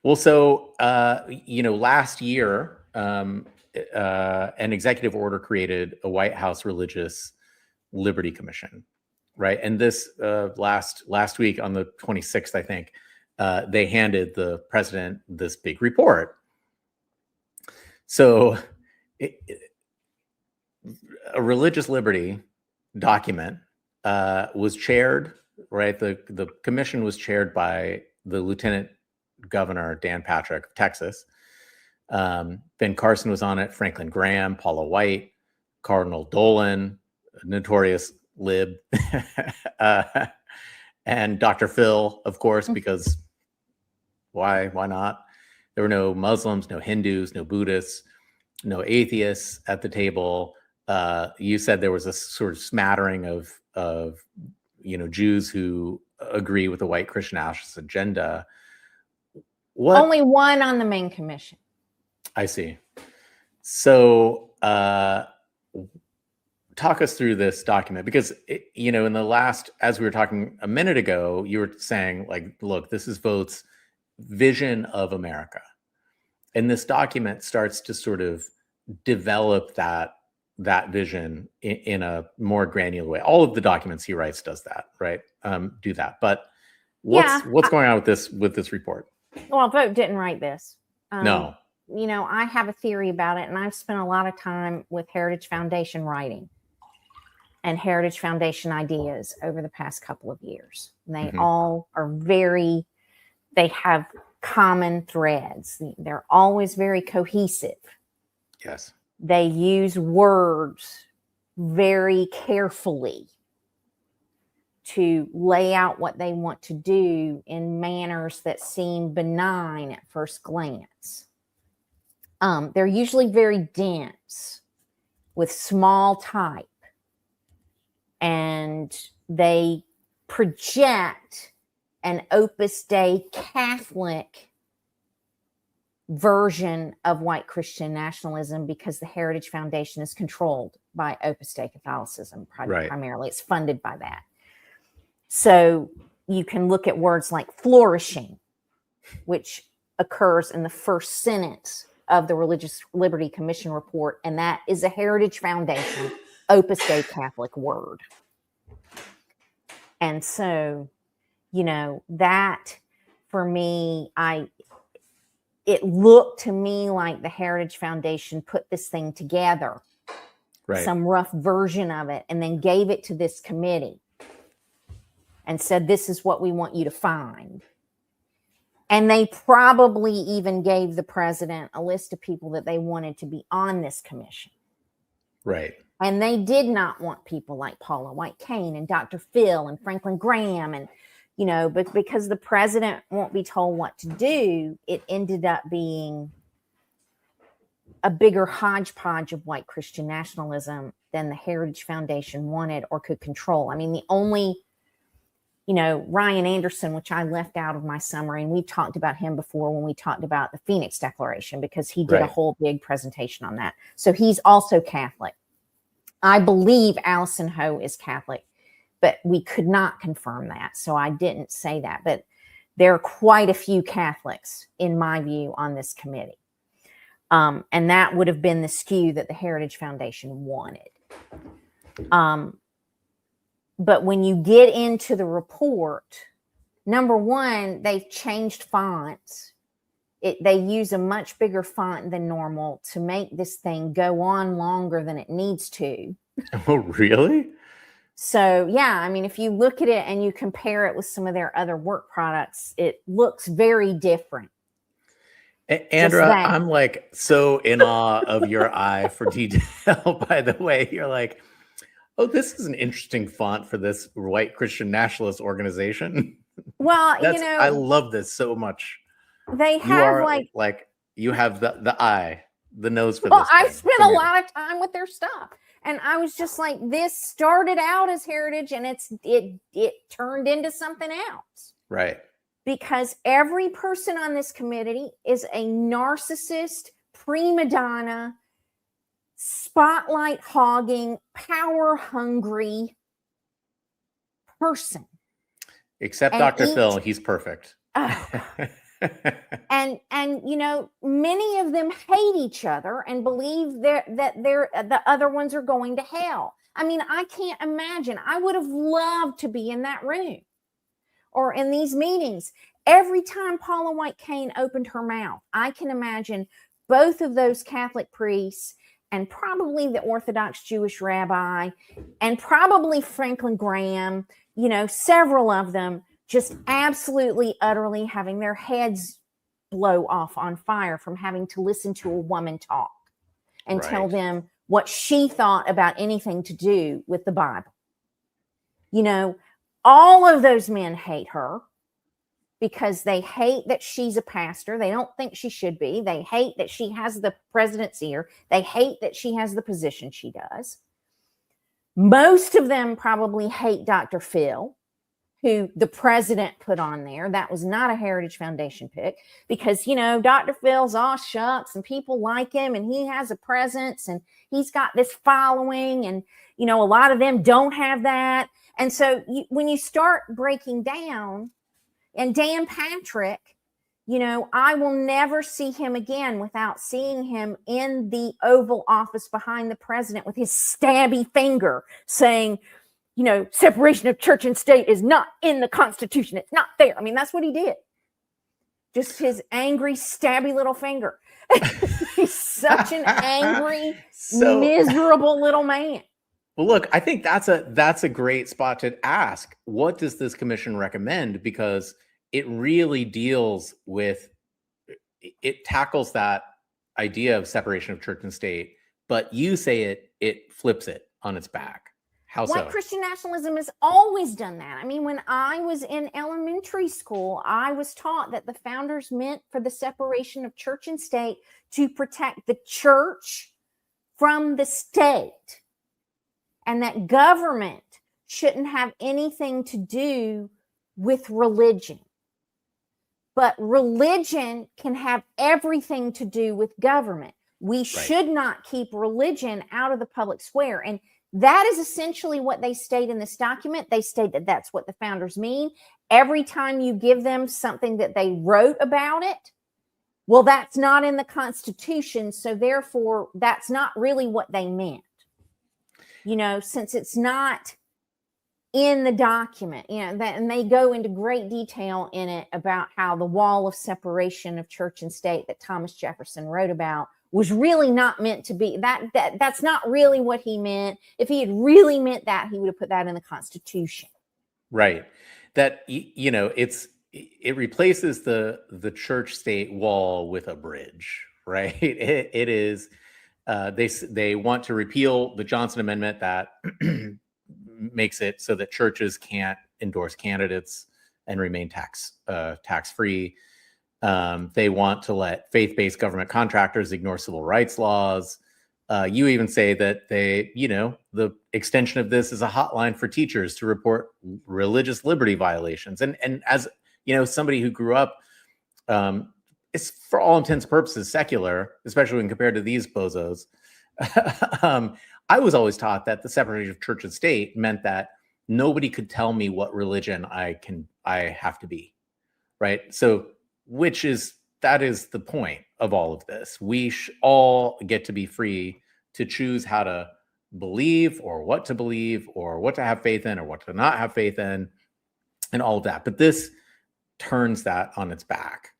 Well, so last year, an executive order created a White House Religious Liberty Commission, right? And this last week on the 26th, I think, they handed the president this big report. So, a religious liberty document was chaired, right? The commission was chaired by the Lieutenant Governor Dan Patrick of Texas. Ben Carson was on it, Franklin Graham, Paula White, Cardinal Dolan, notorious lib, and Dr. Phil, of course, because why not? There were no Muslims, no Hindus, no Buddhists, no atheists at the table. You said there was a sort of smattering of Jews who agree with the white Christian nationalist agenda. Only one on the main commission. I see. So talk us through this document, because in the last, as we were talking a minute ago, you were saying, like, look, this is Vogt's vision of America, and this document starts to sort of develop that vision in a more granular way. All of the documents he writes does that, right? Do that. But what's going on with this report? Well, Vogt didn't write this. No. I have a theory about it, and I've spent a lot of time with Heritage Foundation writing and Heritage Foundation ideas over the past couple of years. And they all are they have common threads. They're always very cohesive. Yes. They use words very carefully to lay out what they want to do in manners that seem benign at first glance. They're usually very dense with small type, and they project an Opus Dei Catholic version of white Christian nationalism, because the Heritage Foundation is controlled by Opus Dei Catholicism primarily. It's funded by that. So you can look at words like flourishing, which occurs in the first sentence of the Religious Liberty Commission report, and that is a Heritage Foundation Opus Dei Catholic word. And so, that for me, it looked to me like the Heritage Foundation put this thing together, some rough version of it, and then gave it to this committee and said, this is what we want you to find. And they probably even gave the president a list of people that they wanted to be on this commission. Right. And they did not want people like Paula White Cain and Dr. Phil and Franklin Graham. And, but because the president won't be told what to do, it ended up being a bigger hodgepodge of white Christian nationalism than the Heritage Foundation wanted or could control. I mean, the only, Ryan Anderson, which I left out of my summary, and we talked about him before when we talked about the Phoenix Declaration, because he did a whole big presentation on that. So he's also Catholic. I believe Allison Ho is Catholic, but we could not confirm that. So I didn't say that. But there are quite a few Catholics, in my view, on this committee. And that would have been the skew that the Heritage Foundation wanted. But when you get into the report, number one, they've changed fonts. They use a much bigger font than normal to make this thing go on longer than it needs to. Oh, really? So, yeah, I mean, if you look at it and you compare it with some of their other work products, it looks very different. Andra, I'm like so in awe of your eye for detail, by the way. You're like, oh, this is an interesting font for this white Christian nationalist organization. Well, I love this so much. They have like you have the eye, the nose for this. Well, I spent a lot of time with their stuff, and I was just like, this started out as Heritage, and it turned into something else. Right. Because every person on this committee is a narcissist, prima donna, spotlight hogging, power hungry person. Except Dr. Phil, he's perfect. and many of them hate each other and believe that the other ones are going to hell. I mean, I can't imagine. I would have loved to be in that room or in these meetings. Every time Paula White Cain opened her mouth, I can imagine both of those Catholic priests and probably the Orthodox Jewish rabbi and probably Franklin Graham, several of them just absolutely, utterly having their heads blow off on fire from having to listen to a woman talk and tell them what she thought about anything to do with the Bible. All of those men hate her because they hate that she's a pastor. They don't think she should be. They hate that she has the president's ear. They hate that she has the position she does. Most of them probably hate Dr. Phil, who the president put on there. That was not a Heritage Foundation pick because, Dr. Phil's all shucks and people like him and he has a presence and he's got this following and, a lot of them don't have that. And so when you start breaking down, and Dan Patrick, I will never see him again without seeing him in the Oval Office behind the president with his stabby finger saying, separation of church and state is not in the Constitution. It's not there. I mean, that's what he did. Just his angry, stabby little finger. He's such an angry, miserable little man. Well, look, I think that's a great spot to ask. What does this commission recommend? Because it really deals with, it tackles that idea of separation of church and state, but you say it flips it on its back. How so? White Christian nationalism has always done that. I mean, when I was in elementary school, I was taught that the founders meant for the separation of church and state to protect the church from the state, and that government shouldn't have anything to do with religion. But religion can have everything to do with government. We should not keep religion out of the public square. And that is essentially what they state in this document. They state that that's what the founders mean. Every time you give them something that they wrote about it, well, that's not in the Constitution. So therefore, that's not really what they meant. Since it's not in the document, and they go into great detail in it about how the wall of separation of church and state that Thomas Jefferson wrote about was really not meant to be that's not really what he meant. If he had really meant that, he would have put that in the Constitution. Right. That, it replaces the church state wall with a bridge, right? It is, they want to repeal the Johnson Amendment that makes it so that churches can't endorse candidates and remain tax-free. They want to let faith-based government contractors ignore civil rights laws. You even say that the extension of this is a hotline for teachers to report religious liberty violations. And as somebody who grew up, it's for all intents and purposes secular, especially when compared to these bozos. I was always taught that the separation of church and state meant that nobody could tell me what religion I have to be, right? So that is the point of all of this. We all get to be free to choose how to believe or what to have faith in or what to not have faith in and all of that. But this turns that on its back.